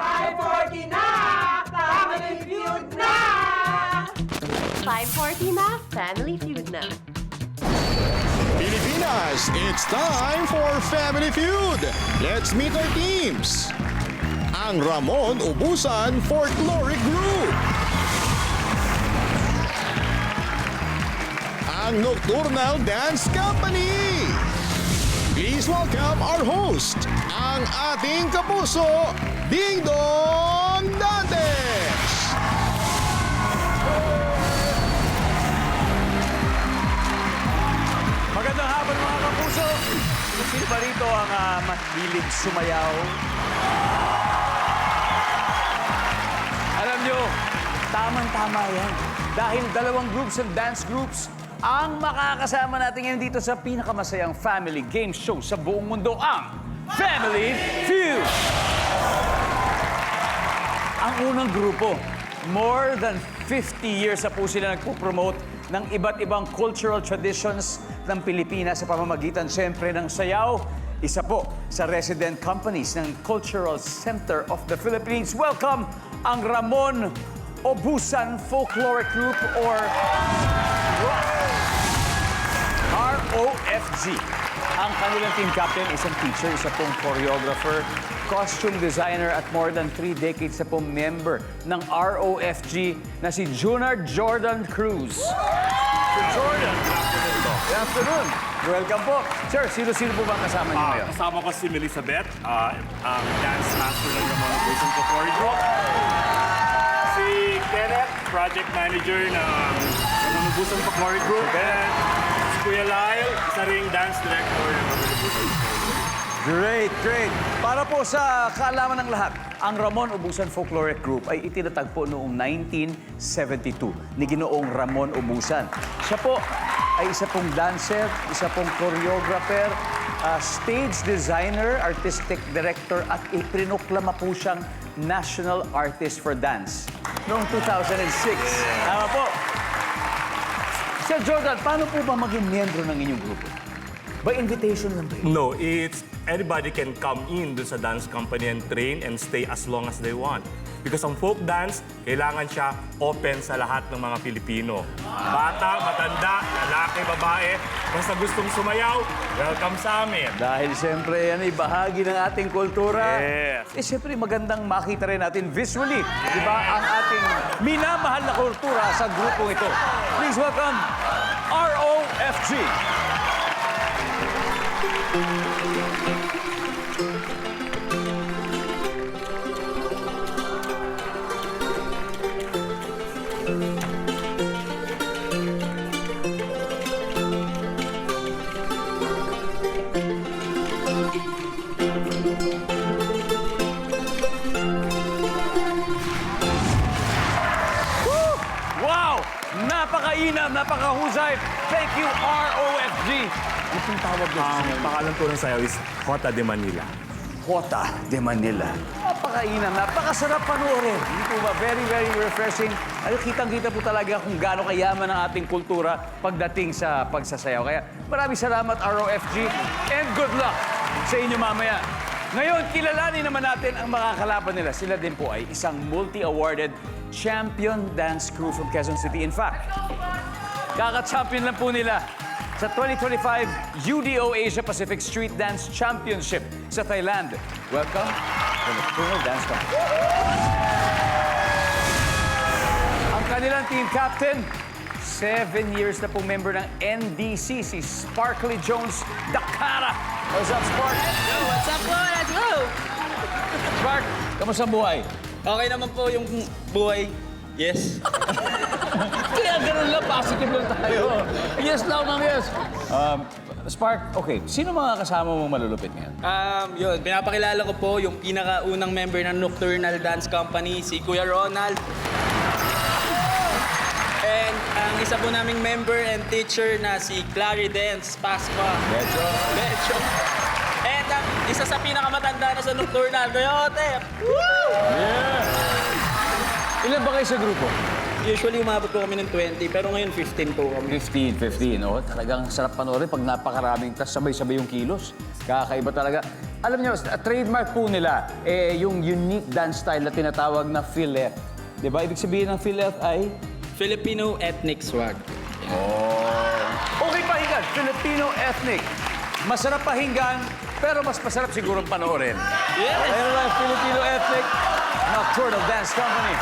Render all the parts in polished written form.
5:40 na! Family Feud na! 5:40 na, Family Feud na. Pilipinas, it's time for Family Feud. Let's meet our teams. Ang Ramon Ubusan Folkloric Group. Ang Nocturnal Dance Company. Please welcome our host, ang ating kapuso, Ding Dong Dantes. Magandang hapon mga kapuso! Kung sino ba rito ang mahilig sumayaw? Alam nyo, tamang-tama yan. Dahil dalawang groups and dance groups ang makakasama natin ngayon dito sa pinakamasayang family game show sa buong mundo, ang Family Feud! Ang unang grupo, more than 50 years na po sila nagpo-promote ng iba't ibang cultural traditions ng Pilipinas sa pamamagitan siyempre ng sayaw. Isa po sa resident companies ng Cultural Center of the Philippines. Welcome ang Ramon Ubusan Folkloric Group or ROFG. Ang kanilang team captain, isang teacher, isa pong choreographer, costume designer at more than 3 decades na pong member ng ROFG na si Junard Jordan Cruz. Sir Jordan, good afternoon. Welcome po. Sir, sino-sino po bang kasama niyo ngayon? Kasama ko si Melizabeth, ang dance master ng Ramon Ubusan Folkloric Group. Si Kenneth, project manager ng Ramon Ubusan Folkloric Group. And si Kuya Lyle, isa ring dance director ng Ramon Ubusan Folkloric Group. Great, great. Para po sa kaalaman ng lahat, ang Ramon Ubusan Folkloric Group ay itinatagpo noong 1972 ni Ginoong Ramon Ubusan. Siya po ay isa pong dancer, isa pong choreographer, stage designer, artistic director at ipinoklama po siyang National Artist for Dance noong 2006. Tama po. Sir Jordan, paano po ba maging miyembro ng inyong grupo? By invitation lang ba yun? No, it's anybody can come in dun sa dance company and train and stay as long as they want. Because ang folk dance, kailangan siya open sa lahat ng mga Pilipino. Bata, matanda, lalaki, babae, basta gustong sumayaw, welcome sa amin. Dahil siyempre yan ay bahagi ng ating kultura. Yes. Eh siyempre magandang makita rin natin visually, di ba, ang ating minamahal na kultura sa grupong ito. Please welcome ROFG. Wow! Napakainam, napakahusay. Thank you, ROFG. Anong tawag doon? Ang pangalan po ng sayaw is Jota de Manila. Jota de Manila. Napakainam, napakasarap panoorin. Hindi po ba? Very, very refreshing. Ay, kitang-kita po talaga kung gaano kayaman ang ating kultura pagdating sa pagsasayaw. Kaya maraming salamat, ROFG, and good luck sa inyo mamaya. Ngayon, kilalanin naman natin ang mga kalaban nila. Sila din po ay isang multi-awarded champion dance crew from Quezon City. In fact, kaka-champion lang po nila sa 2025 UDO Asia Pacific Street Dance Championship sa Thailand. Welcome, the Nocturnal Dance Company. Ang kanilang team captain, 7 years na pong member ng NDC, si Sparkly Jones Dakara. What's up, Spark? Yo, what's up po? Let's go! Spark, kamusta ang buhay? Okay naman po yung buhay. Yes. Kaya ganun lang, positive lang tayo. Yes lang, ma'am, yes. Spark, okay, sino mga kasama mong malulupit ngayon? Yun, pinapakilala ko po yung pinakaunang member ng Nocturnal Dance Company, si Kuya Ronald. And ang isa po naming member and teacher na si Clary Dance Pasqua. Betcho. Betcho. And ang isa sa pinakamatanda na sa Nocturnal, Coyote. Woo! Ilan ba kayo sa grupo? Usually umabot po kami ng 20, pero ngayon 15 po kami. 15, oh. Talagang sarap panoorin pag napakaraming, tas sabay-sabay yung kilos. Kakaiba talaga. Alam niyo, trademark po nila, yung unique dance style na tinatawag na Philep. Di ba? Ibig sabihin ng Philep ay... Filipino ethnic swag. Okay pakinggan, Filipino ethnic. Masarap pakinggan, pero mas masarap siguro panoorin. Yes! Ayan lang, Filipino ethnic Nocturnal Dance Company.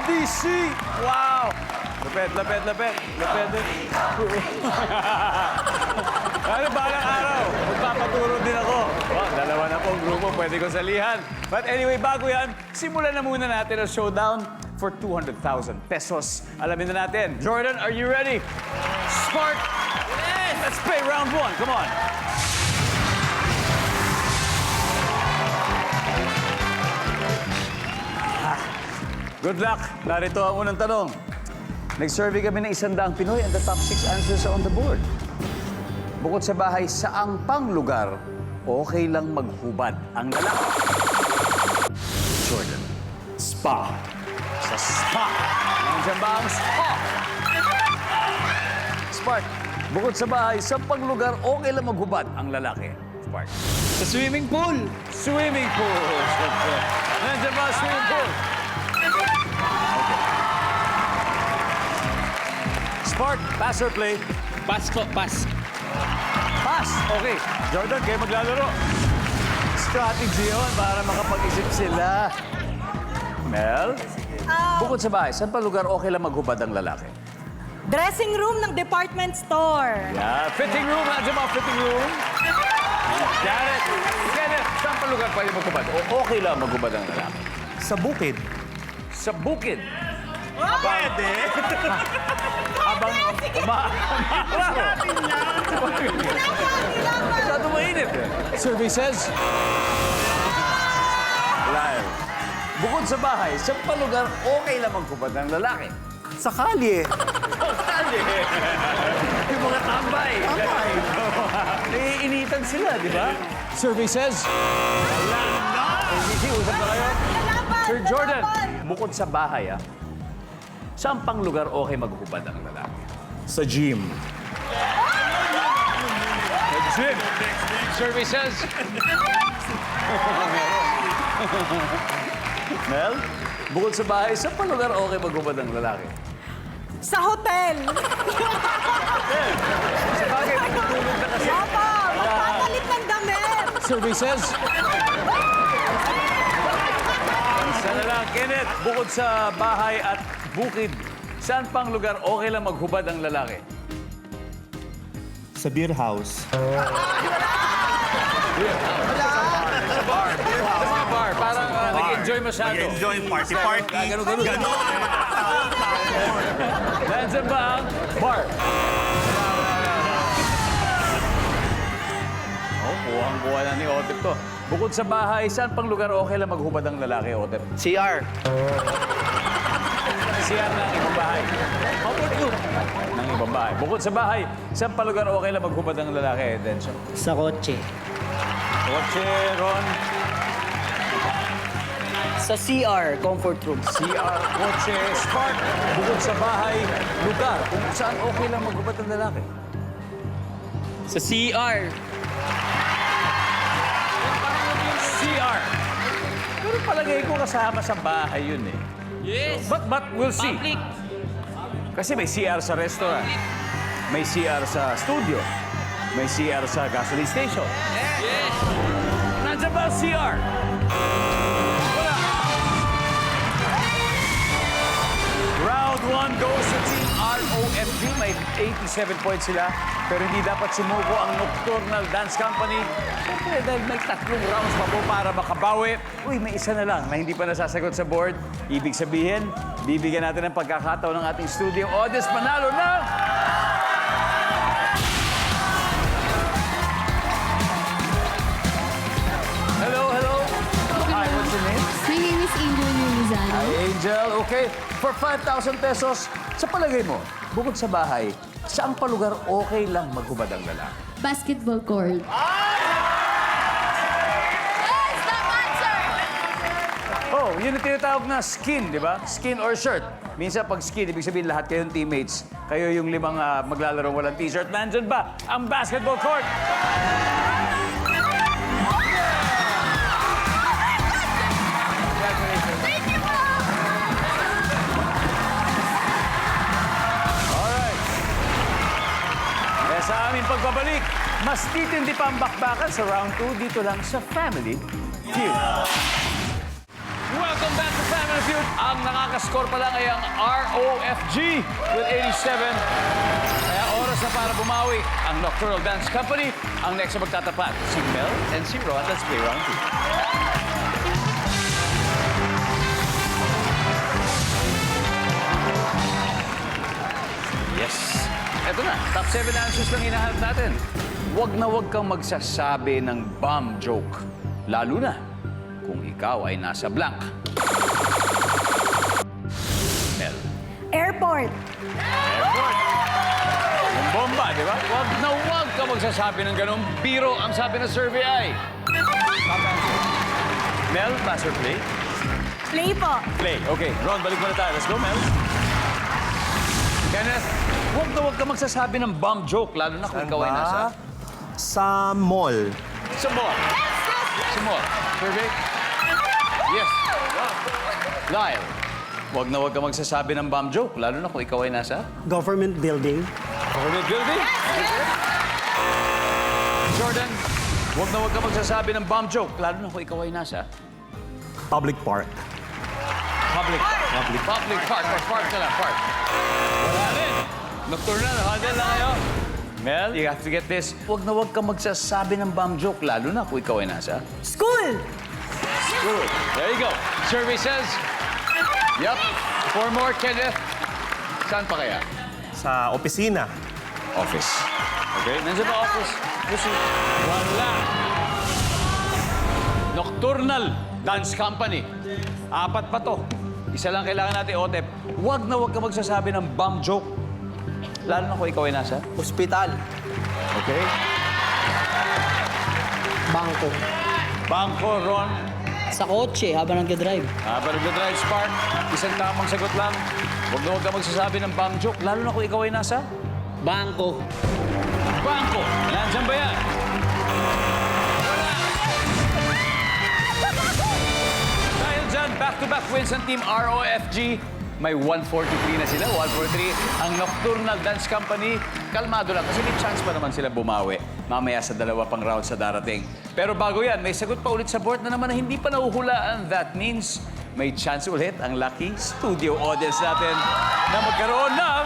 NDC! Wow! Lapet. Ano balang araw? Magpapaturo din ako. Wow, dalawa na pong grupo, pwede ko salihan. But anyway, bago yan, simulan na muna natin ang showdown for 200,000 pesos. Alamin na natin. Jordan, are you ready? Spark! Yes! Let's play round one. Come on. Good luck. Narito ang unang tanong. Nag-survey kami ng 100 Pinoy and the top 6 answers are on the board. Bukod sa bahay, saang pang lugar okay lang maghubad ang lalaki? Jordan. Spa. Sa spa. Nandiyan ba ang spa? Spark. Bukod sa bahay, saang pang lugar okay lang maghubad ang lalaki? Spark. Sa swimming pool. Swimming pool. Nandiyan ba ang swimming pool? Spark, pass or play? Pass po, pass. Pass! Okay. Jordan, kayo maglalaro. Strategy yun para makapag-isip sila. Mel? Bukod sa bahay, saan pa lugar okay lang maghubad ang lalaki? Dressing room ng department store. Yeah, fitting room. Nandiyan ba ang fitting room? Jared, Kenneth, saan pa lugar pwede maghubad? O okay lang maghubad ang lalaki? Sa bukid. Sa bukid. Pwede. Habang masyado mainit. Survey says... Live. Bukod sa bahay, sa pa lugar okay lang maghubad ng lalaki? Sa kalye. Yung mga tambay. Naiinitan sila, di ba? Survey says... Wala na! ABC, usap na kayo. Sir Jordan, bukod sa bahay, saan pang lugar okay maghubad ang lalaki? Sa gym. Gym. Survey says... Mel, bukod sa bahay, saan pang lugar okay maghubad ang lalaki? Sa hotel. Sa bagay, matutulog na kasi. Papa, magpapalit ng damit. Survey says... Isa na lang, Kenneth, bukod sa bahay at bukid, saan pang lugar okay lang maghubad ang lalaki? Sa beer house. Sa mga bar, parang nag-enjoy masyado. Enjoy party. Ganun. Nandiyan ba ang bar? Kuhang-kuha na ni Otep to. Bukod sa bahay, saan pang lugar okay lang maghubad ang lalaki, Otep? CR. CR ng ibang bahay. Comfort room ng ibang bahay. Bukod sa bahay, saan pa lugar okay lang maghubad ang lalaki, Denso? Sa kotse. Kotse, Ron, Sa CR, comfort room. CR, kotse, Spark. Bukod sa bahay, lugar kung saan okay lang maghubad ang lalaki. Sa CR. CR. Pero palagay ko kasama sa bahay yun eh. Yes. But we'll see. Public. Kasi may CR sa restaurant. May CR sa studio. May CR sa gasoline station. Yes. Nandiyan ba ang CR? Wala. Round 1 goes to Team ROFG. May 87 points sila. Pero hindi dapat sumuko ang Nocturnal Dance Company. Siyempre, dahil may 3 rounds pa po para makabawi. Uy, may isa na lang na hindi pa nasasagot sa board. Ibig sabihin, bibigyan natin ng pagkakataon ng ating studio audience manalo ng... Miss Angel Nunizano. Hi, Angel. Okay, for 5,000 pesos, sa palagay mo, bukod sa bahay, saang pa lugar okay lang maghubad ang lalaki? Basketball court. Oh, yun ang tinatawag na skin, di ba? Skin or shirt. Minsan pag skin, ibig sabihin lahat kayong teammates. Kayo yung limang maglalaro walang t-shirt. Nandyan ba ang basketball court? Alright. Kaya sa aming pagbabalik, mas titindi pa ang bakbakan sa round 2 dito lang sa Family Feud. Welcome back to Family Feud. Ang nakakascore pa lang ay ang ROFG with 87. Kaya oras na para bumawi ang Nocturnal Dance Company. Ang next na magtatapat, si Mel and si Ron. Let's play round 2. Yes. Eto na, top 7 answers lang hinahanap natin. Huwag na huwag kang magsasabi ng bomb joke. Lalo na kung ikaw ay nasa blank. Mel. Airport. Airport. Yung bomba, di ba? Huwag na huwag ka magsasabi ng ganun. Biro ang sabi ng survey ay. Mel, pass or play? Play po. Play. Okay, Ron, balik muna tayo. Let's go, Mel. Kenneth, huwag na huwag ka magsasabi ng bomb joke, lalo na kung ikaw ay nasa... Sa mall. Sa mall. Sa mall. Survey? Yes. Lyle, huwag na huwag ka magsasabi ng bomb joke, lalo na kung ikaw ay nasa... Government building. Government building? Jordan, huwag na huwag ka magsasabi ng bomb joke, lalo na kung ikaw ay nasa... Public park. Public park. Park na lang, park. Wala rin. Nocturnal, handle na kayo. Mel, you have to get this. Huwag na huwag ka magsasabi ng bomb joke, lalo na kung ikaw ay nasa... School. Good. There you go. Survey says... Yep. 4 more, Kenneth. Saan pa kaya? Sa opisina. Office. Okay, nandiyan ba office? Wala. Nocturnal Dance Company. 4 pa to. Isa lang kailangan natin, Otep. Huwag na huwag ka magsasabi ng bomb joke. Lalo na kung ikaw ay nasa... Hospital. Okay? Bangko. Bangko, Ron. Sa kotse habang nagdadrive. Habang nag-drive Spark, isang tamang sagot lang. Huwag na huwag ka magsasabi ng bomb joke. Lalo na kung ikaw ay nasa... Bangko. Bangko. Nandiyan ba yan? Dahil dyan, back-to-back wins ang Team ROFG. May 143 na sila, 143. Ang Nocturnal Dance Company, kalmado lang kasi may chance pa naman sila bumawi. Mamaya sa 2 pang round sa darating. Pero bago yan, may sagot pa ulit sa board na naman na hindi pa nahuhulaan. That means may chance ulit ang lucky studio audience natin na magkaroon ng...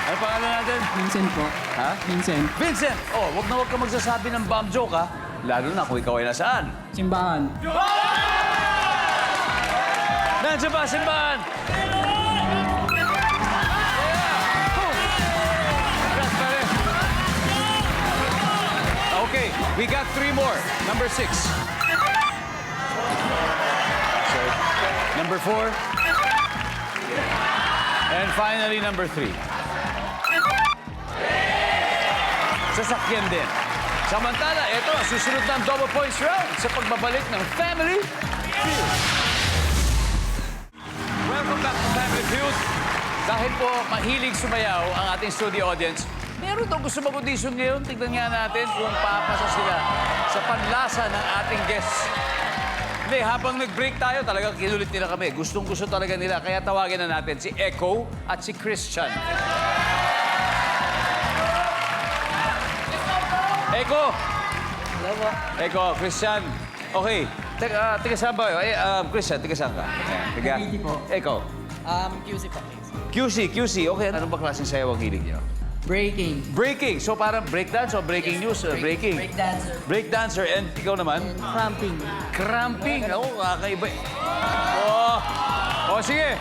Ano pangalan natin? Vincent po. Ha? Vincent. Vincent! Oh, wag na wag ka magsasabi ng bomb joke, ha? Lalo na kung ikaw ay nasaan. Simbahan. Nandiyan ba, simbahan? Okay, we got 3 more. Number 6. Sorry. Number 4. And finally, number 3. Sasakyan din. Samantala, ito ang susunod ng double points round sa pagbabalik ng Family Feud. Welcome back to Family Feud. Dahil po mahilig sumayaw ang ating studio audience, meron daw gusto mag-audition ngayon. Tignan nga natin kung papasa sila sa panlasa ng ating guests. Hindi, habang nag-break tayo, talagang kinulit nila kami. Gustong-gusto talaga nila. Kaya tawagin na natin si Echo at si Christian. Echo! Hello po. Echo, Christian. Okay. Tiga saan ba? Christian, tiga saan ka? Tiga. Cavite po. Echo. QC po. QC. Okay, ano ba klaseng sayaw ang hilig niyo? Breaking. Breaking. So parang breakdance o breaking news? Breaking. Breakdancer. Breakdancer. And ikaw naman? Cramping. Cramping. Ako, kakaiba. Oh! O sige,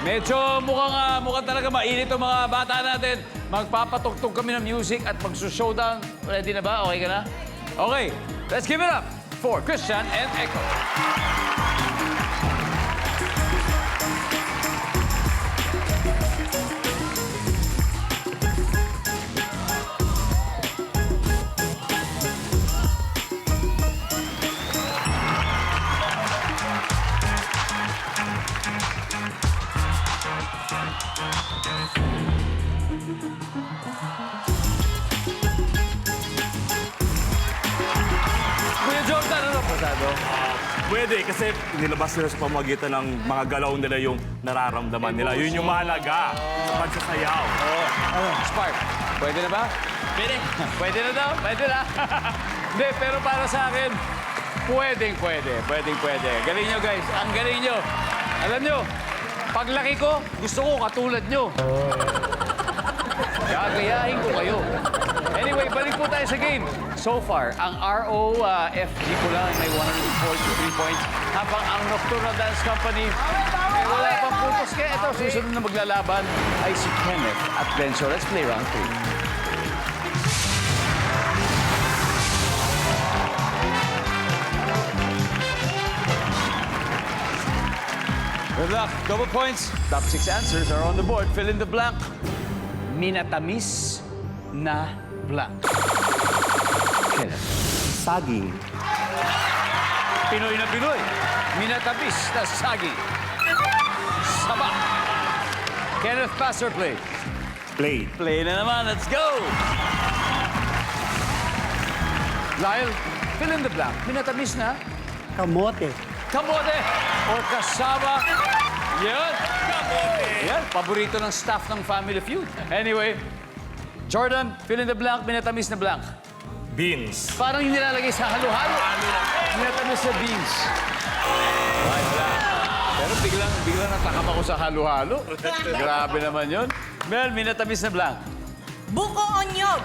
medyo mukhang talaga mainit ang mga bata natin. Magpapatugtog kami ng music at magsushowdown. Ready na ba? Okay ka na? Okay, let's give it up for Christian and Echo. Kuya Jordan, ano pasado? Pwede, kasi nilabas nila sa pamagitan ng mga galaw nila yung nararamdaman nila. Yun yung mahalaga sa pagsasayaw. Spark, pwede na ba? Pwede. Pwede na daw? Pwede na. Hindi, pero para sa akin, pwedeng pwede. Galing nyo, guys. Ang galing nyo. Alam nyo, paglaki ko, gusto ko katulad nyo. Gagayahin ko kayo. Anyway, balik po tayo sa game. So far, ang ROFG ko lang may 143 points. Habang ang Nocturnal Dance Company ay wala pang puntos. Kaya ito, susunod na maglalaban ay si Kenneth at Benzo. Let's play round 3. Good luck. Double points. Top 6 answers are on the board. Fill in the blank. Minatamis na blank. Kenneth. Saging. Pinoy na Pinoy. Minatamis na saging. Saba. Kenneth, pass or play? Play. Play na naman. Let's go! Lyle, fill in the blank. Minatamis na Kamote. kamote or kasama. Yan. Kamote. Yan. Paborito ng staff ng Family Feud. Anyway, Jordan, fill in the blank. Minatamis na blank. Beans. Parang yung nilalagay sa halo-halo. Minatamis na beans. Ay, wala. Pero biglang natakam ako sa halo-halo. Grabe naman yun. Mel, minatamis na blank. Buko onyog.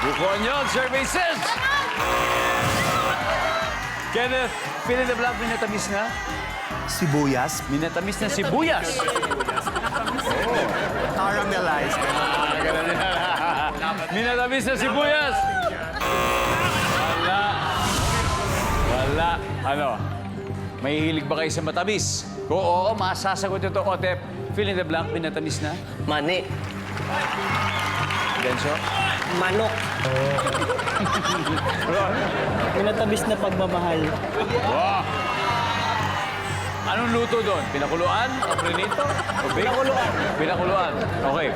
Buko onion, survey says. Kenneth, fill in the blank, minatamis na. Sibuyas. Minatamis na sibuyas. Caramelized. Ganun yan. Minatamis na sibuyas. Wala. Ano? May hilig ba kayo sa matamis? Kung oo, masasagot ito, Otep. Fill in the blank, minatamis na. Mani. Denso? Manok. Minatamis na pagmamahal. Wow. Anong luto doon? Pinakuluan? O prinito? O bake? Pinakuluan. Pinakuluan. Okay.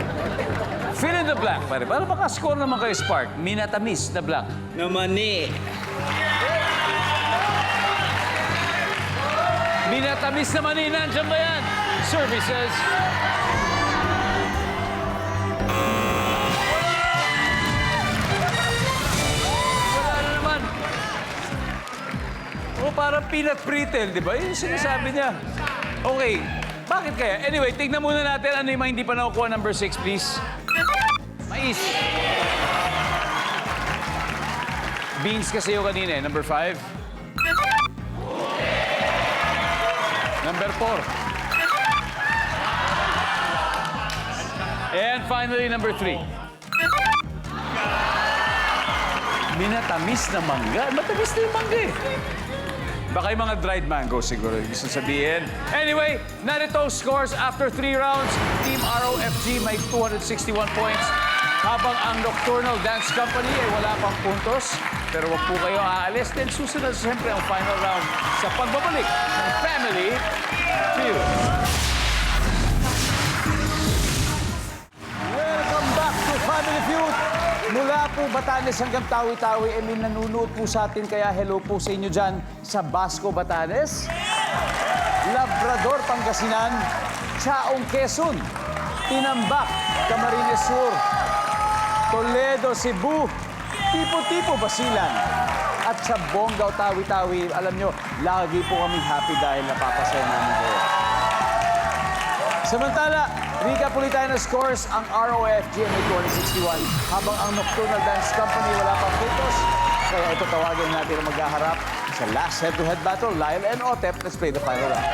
Fill in the blank, pare. Para makascore naman kayo, Spark. Minatamis na blank. Na mani. Minatamis na mani. Nandiyan ba yan? Services. Wala na naman. O, parang peanut brittle, di ba? Yun yung sinasabi niya. Okay. Bakit kaya? Anyway, tignan muna natin ano yung mga hindi pa nakukuha. Number 6, please. Mais. Beans kasi yung kanina eh. Number 5. Number 4. And finally, number 3. Minatamis na mangga. Matamis na yung mangga eh. Baka yung mga dried mango siguro yung gusto sabihin. Anyway, narito scores after 3 rounds. Team ROFG may 261 points. Habang ang Nocturnal Dance Company ay wala pang puntos. Pero wag po kayo aalis. Then susunod siyempre ang final round sa pagbabalik ng Family Feud. Welcome back to Family Feud. Mula po Batanes hanggang Tawi-Tawi, may nanunood po sa atin. Kaya hello po sa inyo dyan sa Basco, Batanes. Labrador, Pangasinan. Chaong, Quezon. Tinambak, Camarines Sur. Toledo, Cebu. Tipo-tipo, Basilan. At sa Bonggao, Tawi-Tawi, alam nyo, lagi po kaming happy dahil napapasaya namin kayo. Samantala, recap ulit tayo ng scores. Ang ROFG may 261, habang ang Nocturnal Dance Company wala pang puntos. Kaya ito tawagin natin ang maghaharap sa last head-to-head battle, Lyle and Otep. Let's play the final round.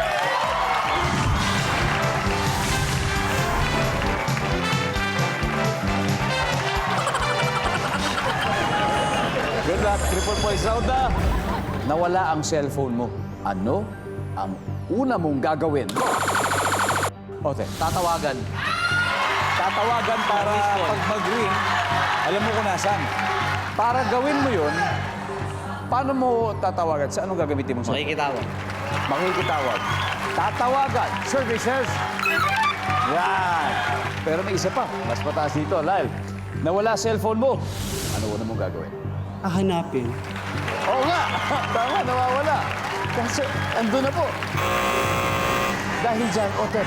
luck. Triple points round na. Nawala ang cellphone mo. Ano ang una mong gagawin? Ote, tatawagan. Tatawagan para pag mag-ring, alam mo kung nasaan. Para gawin mo yun, paano mo tatawagan? Sa anong gagamitin mo? Makikitawag. Makikitawag. Tatawagan. Services. Yan. Pero may isa pa. Mas mataas dito. Lyle, nawala cellphone mo. Ano una mong gagawin? Hahanapin. Oo nga. Tama, nawawala. Kasi andun na po. Dahil dyan, Ote,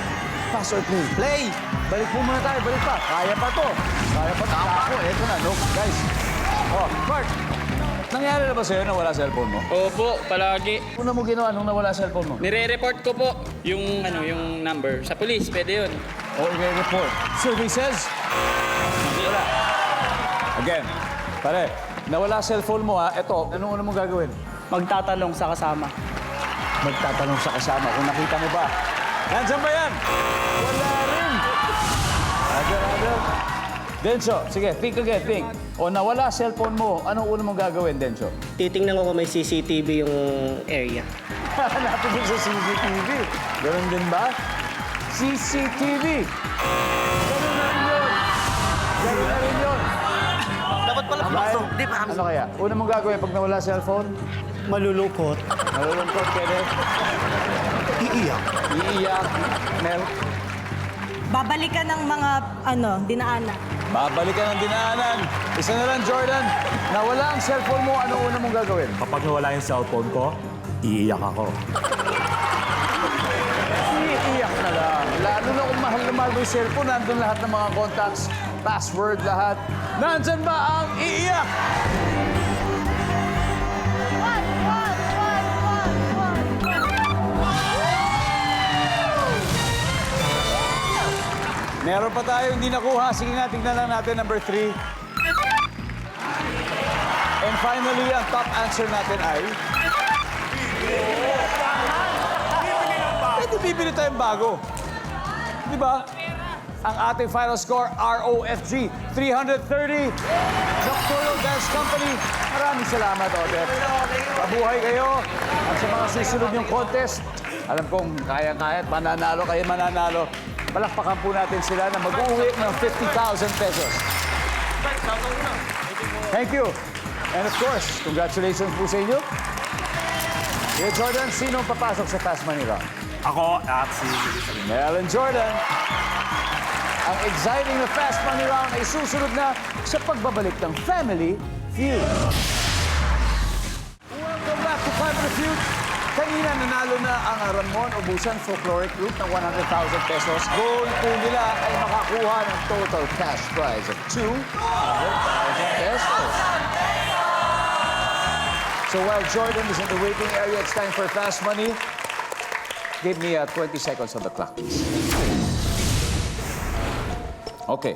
pass or play? Play! Balik po muna tayo. Balik pa. Kaya pa to. Kaya pa to. Ako, eto na. No, guys. Oh, Mark. Nangyari na ba sa'yo na wala cellphone mo? Opo, palagi. Una mo ginawa nung nawala cellphone mo? Nire-report ko po yung yung number sa police, pwede yun. O i-report. Services? Wala. Again, pare, nawala cellphone mo ha. Ito, anong una mong gagawin? Magtatanong sa kasama. Magtatanong sa kasama kung nakita mo ba. Nandiyan ba yan? Wala rin. Agad. Denso, sige, think again, think. O nawala cellphone mo, anong una mong gagawin, Denso? Titingnan ko kung may CCTV yung area. Hanapin mo sa CCTV. Ganun din ba? CCTV. Ganun na rin yun. Ganun na rin yun. Dapat pala Ano kaya? Una mong gagawin pag nawala cellphone? Malulungkot. Malulungkot, Kenneth. Iiyak. Iiyak. Mel. Babalikan ng mga, dinaanan. Babalik ka ng dinaanan. Isa na lang, Jordan. Nawala ang cellphone mo, ano una mong gagawin? Kapag nawala yung cellphone ko, iiyak ako. Iiyak na lang. Lalo na kung mahal na mahal mo yung cellphone, nandun lahat ng mga contacts, password, lahat. Nandyan ba ang iiyak? Meron pa tayo hindi nakuha. Sige nga, tingnan lang natin number 3. And finally, ang top answer natin ay... Pwede bibili tayong bago. Di ba? Ang ating final score, ROFG, 330. Nocturnal Dance Company, maraming salamat, Odette. Mabuhay kayo. At sa mga susunod yung contest, alam kong kaya-kaya at mananalo kayo, mananalo. Palakpakan po natin sila na mag-uwi ng 50,000 pesos. Thank you. And of course, congratulations po sa inyo. Hey Jordan, sino ang papasok sa Fast Money Round? Ako at si... Mel and Jordan. Ang exciting na Fast Money Round ay susunod na sa pagbabalik ng Family Feud. Welcome back to Family Feud. Kanina nanalo na ang Ramon Ubusan Folkloric Group ng 100,000 pesos. Goal po nila ay makakuha ng total cash prize of 200,000 pesos. So while Jordan is in the waiting area, it's time for Fast Money. Give me 20 seconds on the clock, please. Okay.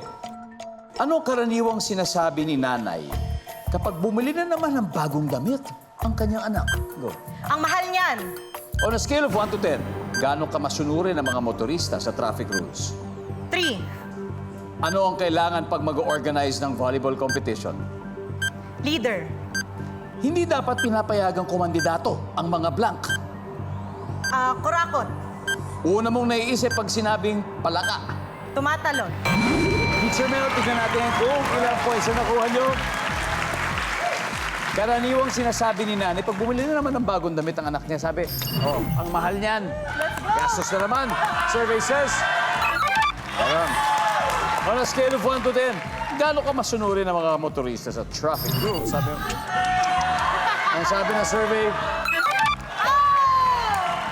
Ano karaniwang sinasabi ni nanay kapag bumili na naman ng bagong damit ang kanyang anak? Go. Ang mahal niyan. On a scale of 1 to 10, gaano ka masunurin ng mga motorista sa traffic rules? 3. Ano ang kailangan pag mag-organize ng volleyball competition? Leader. Hindi dapat pinapayagang kumandidato ang mga blank. Kurakot. Una mong naiisip pag sinabing palaka. Tumatalon. Teacher Mel, tignan natin kung ilang points na nakuha nyo. Karaniwang sinasabi ni nanay, pag bumili na naman ng bagong damit ang anak niya, sabi, oh, ang mahal niyan. Gastos na naman. Survey says, ayan. On a scale of 1 to 10, gaano ka masunurin ng mga motorista sa traffic rules? Sabi, ang sabi ng survey,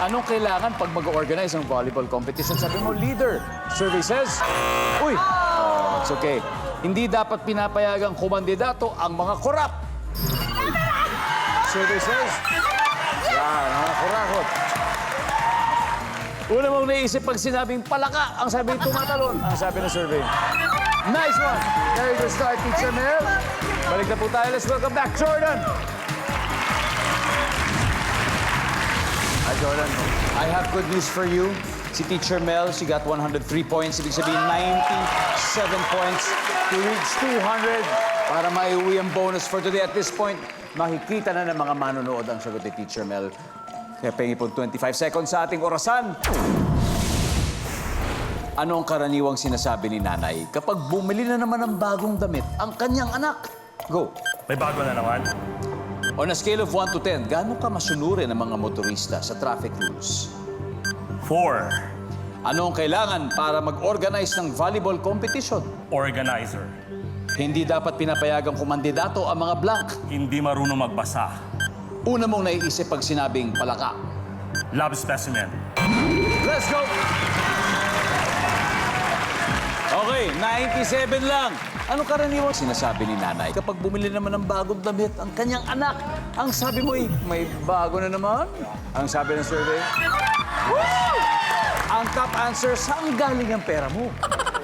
anong kailangan pag mag-organize ng volleyball competition? Sabi mo, leader. Survey says, uy, it's okay. Hindi dapat pinapayagang kumandidato ang mga korap. Survey says, yan, mga kurakot. Una mong naisip pag sinabing palaka, ang sabi tumatalon, ang sabi ng survey. Nice one! Very good start, Teacher Mel. Balik na po tayo. Let's welcome back, Jordan. Hi, Jordan. I have good news for you. Si Teacher Mel, she got 103 points. Ibig sabihin, 97 points to reach 200. Para maiuwi ang bonus for today. At this point, makikita na ng mga manonood ang sagot ni Teacher Mel. Kaya pengi po 25 seconds sa ating orasan. Ano ang karaniwang sinasabi ni nanay kapag bumili na naman ng bagong damit ang kanyang anak? Go. May bago na naman. On a scale of 1 to 10, gaano ka masunurin ng mga motorista sa traffic rules? 4. Ano ang kailangan para mag-organize ng volleyball competition? Organizer. Hindi dapat pinapayagang kumandidato ang mga blank. Hindi marunong magbasa. Una mong naiisip pag sinabing palaka. Lab specimen. Let's go! Okay, 97 lang. Ano karaniwang sinasabi ni nanay kapag bumili naman ng bagong damit ang kanyang anak? Ang sabi mo may bago na naman. Ang sabi ng survey, woo! Ang top answer, saan galing ang pera mo?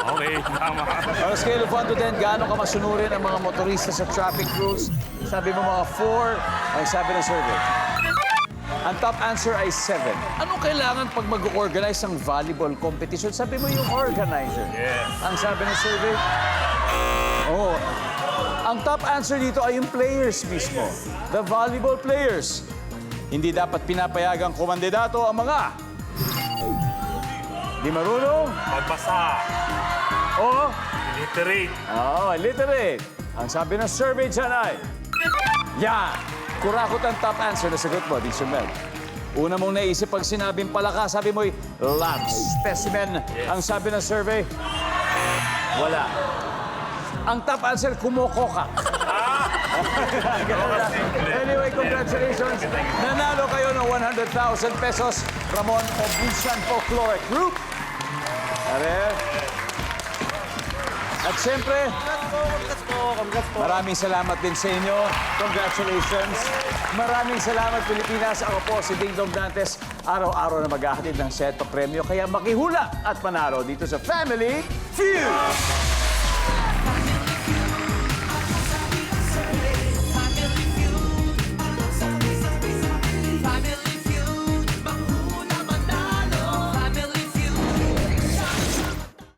Okay, tama. On a scale of 1 to 10, gaano ka masunurin ang mga motorista sa traffic rules? Sabi mo mga 4, ang sabi ng survey. Ang top answer ay 7. Anong kailangan pag mag-organize ng volleyball competition? Sabi mo yung organizer. Yes. Ang sabi ng survey? Oo. Ang top answer dito ay yung players mismo. The volleyball players. Hindi dapat pinapayagang kumandidato ang mga di marunong Magbasa. o Illiterate. literate. Ang sabi ng survey dyan ay yan. Kurakot ang top answer na sagot mo, Teacher Mel. Una mong naisip pag sinabing palaka, sabi mo'y lab specimen. Ang sabi ng survey, wala. Ang top answer, kumokoka. Anyway, congratulations. Nanalo kayo ng 100,000 pesos. Ramon Obusan Folkloric Group. Are. At siyempre, maraming salamat din sa inyo. Congratulations. Maraming salamat, Pilipinas. Ako po si Ding Dong Dantes. Araw-araw na maghahatid ng set of premyo. Kaya makihula at panalo dito sa Family Feud.